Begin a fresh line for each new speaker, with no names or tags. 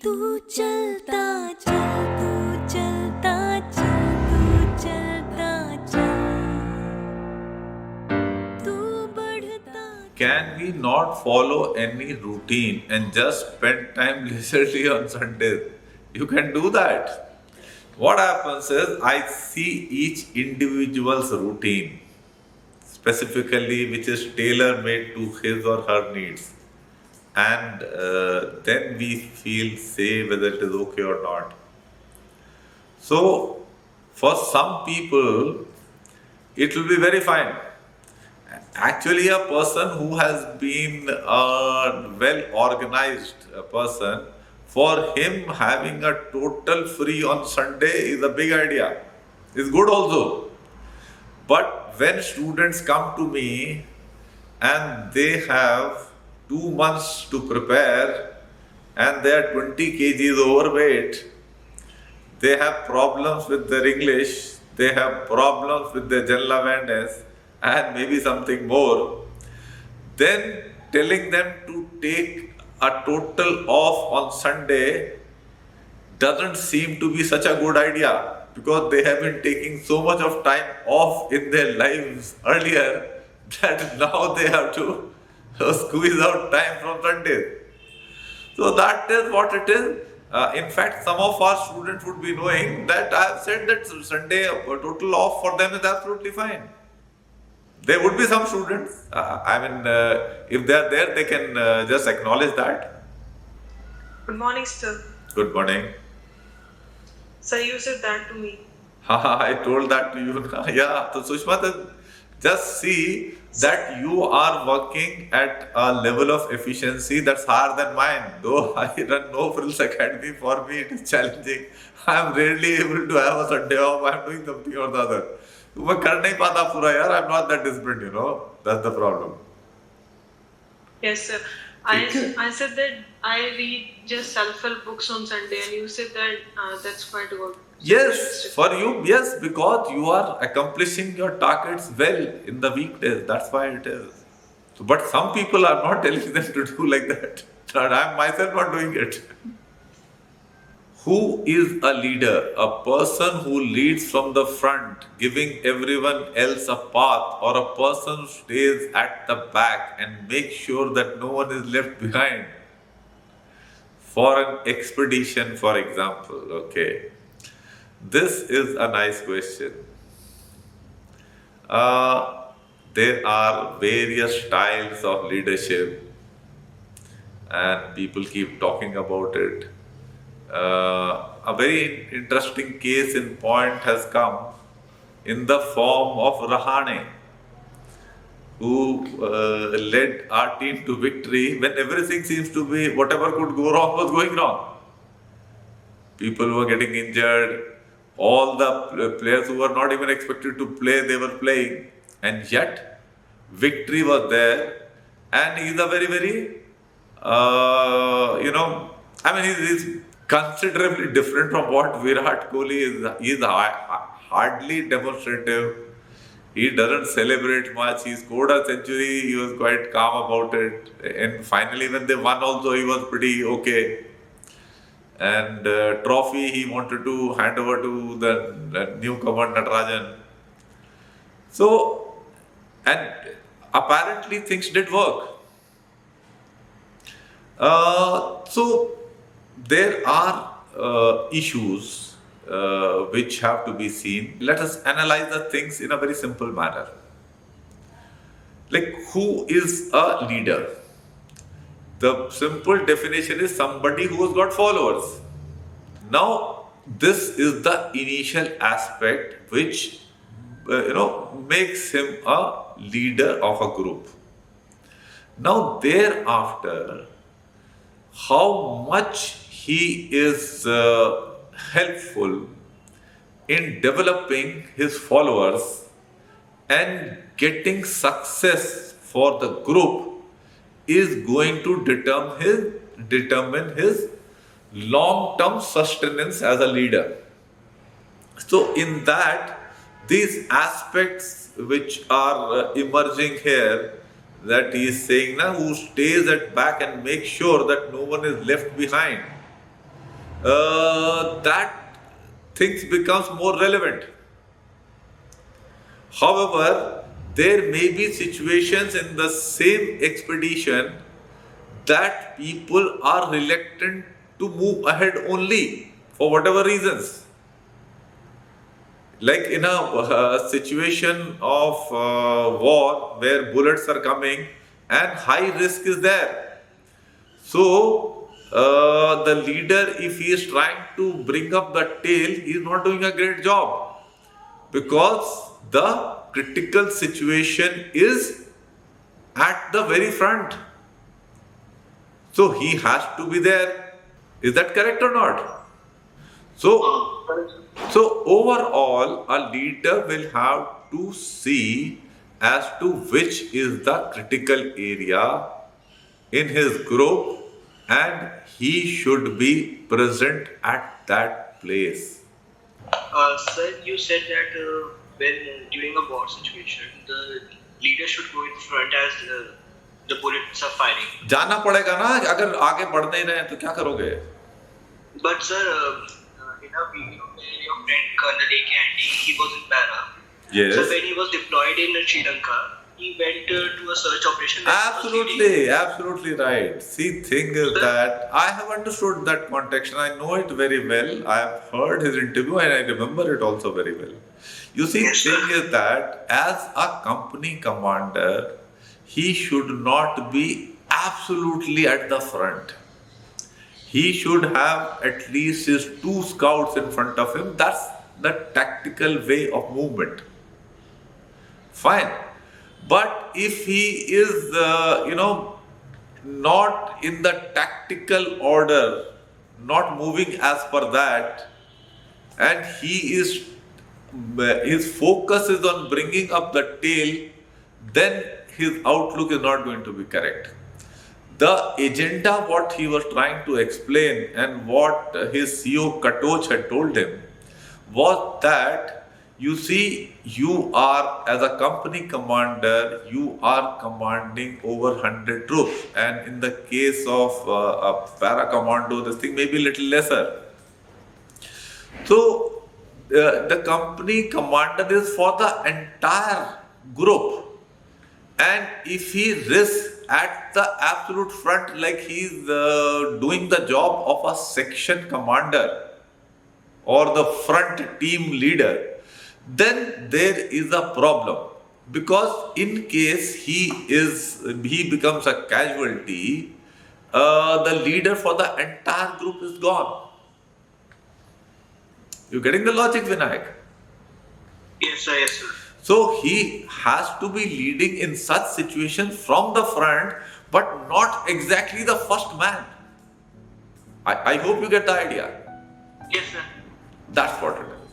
तू चलता चल, तू चलता चल, तू चलता चल, तू बढ़ता.
Can we not follow any routine and just spend time leisurely on Sundays? You can do that. What happens is I see each individual's routine, specifically which is tailor made to his or her needs, and then we feel say whether it is okay or not. So, for some people, it will be very fine. Actually, a person who has been a well organized person, for him having a total free on Sunday is a big idea. It's good also. But when students come to me and they have 2 months to prepare and they are 20 kgs overweight, they have problems with their English, they have problems with their general awareness, and maybe something more, then telling them to take a total off on Sunday doesn't seem to be such a good idea, because they have been taking so much of time off in their lives earlier that now they have to squeeze out time from Sundays. So that is what it is. In fact, some of our students would be knowing that I have said that Sunday a total off for them is absolutely fine. There would be some students, if they are there, they can just acknowledge that.
Good morning, sir.
Good morning.
Sir, you said that to me.
I told that to you. Yeah, so Sushma, just see that you are working at a level of efficiency that's higher than mine. Though I run No Frills Academy, for me it is challenging. I am rarely able to have a Sunday off. I am doing something or the other. मैं कर नहीं पाता पूरा यार. I'm not that disciplined, you know. That's the problem.
Yes, sir. I said that I read just self-help books on Sunday, and you said that that's quite good.
Yes, for you, yes, because you are accomplishing your targets well in the weekdays. That's why it is. So, but some people are not telling them to do like that. And I'm myself not doing it. Who is a leader? A person who leads from the front, giving everyone else a path, or a person who stays at the back and makes sure that no one is left behind. For an expedition, for example, okay. This is a nice question. There are various styles of leadership, and people keep talking about it. A very interesting case in point has come in the form of Rahane, who led our team to victory when everything seems to be, whatever could go wrong was going wrong. People were getting injured. All the players who were not even expected to play, they were playing, and yet victory was there. And he's a very, very, he's considerably different from what Virat Kohli is. He's hardly demonstrative. He doesn't celebrate much. He scored a century. He was quite calm about it. And finally, when they won also, he was pretty okay. And trophy he wanted to hand over to the newcomer Natarajan. So, and apparently things did work. So there are issues which have to be seen. Let us analyze the things in a very simple manner. Like, who is a leader? The simple definition is somebody who has got followers. Now, this is the initial aspect which makes him a leader of a group. Now, thereafter, how much he is helpful in developing his followers and getting success for the group is going to determine his long-term sustenance as a leader. So in that, these aspects which are emerging here, that he is saying now, who stays at back and makes sure that no one is left behind. that things becomes more relevant. However, there may be situations in the same expedition that people are reluctant to move ahead only for whatever reasons. Like in a situation of war where bullets are coming and high risk is there. So, the leader, if he is trying to bring up the tail, he is not doing a great job because the critical situation is at the very front. So, he has to be there. Is that correct or not? So overall, a leader will have to see as to which is the critical area in his group and he should be present at that place.
Sir, you said that when during a war situation, the leader should go in front as the bullets are firing.
जाना पड़ेगा ना, अगर आगे बढ़ नहीं रहे तो क्या करोगे?
But sir, in a video where your friend Colonel A.K. Andy, he was in Para.
Yes.
So when he was deployed in Sri Lanka, he went to a search operation. that was leading-
Absolutely right. See, thing is that I have understood that context and I know it very well. I have heard his interview and I remember it also very well. You see,
Yes, sir.
thing is that as a company commander, he should not be absolutely at the front. He should have at least his 2 scouts in front of him. That's the tactical way of movement. Fine. But if he is, not in the tactical order, not moving as per that, and his focus is on bringing up the tail, then his outlook is not going to be correct. The agenda, what he was trying to explain and what his CEO Katoch had told him was that you see, you are as a company commander, you are commanding over 100 troops, and in the case of a para commando, this thing may be little lesser. So, the company commander is for the entire group. And if he risks at the absolute front, like he's doing the job of a section commander or the front team leader, then there is a problem. Because in case he becomes a casualty, the leader for the entire group is gone. You getting the logic, Vinayak?
Yes, sir. Yes, sir.
So he has to be leading in such situations from the front, but not exactly the first man. I hope you get the idea.
Yes, sir.
That's what it is.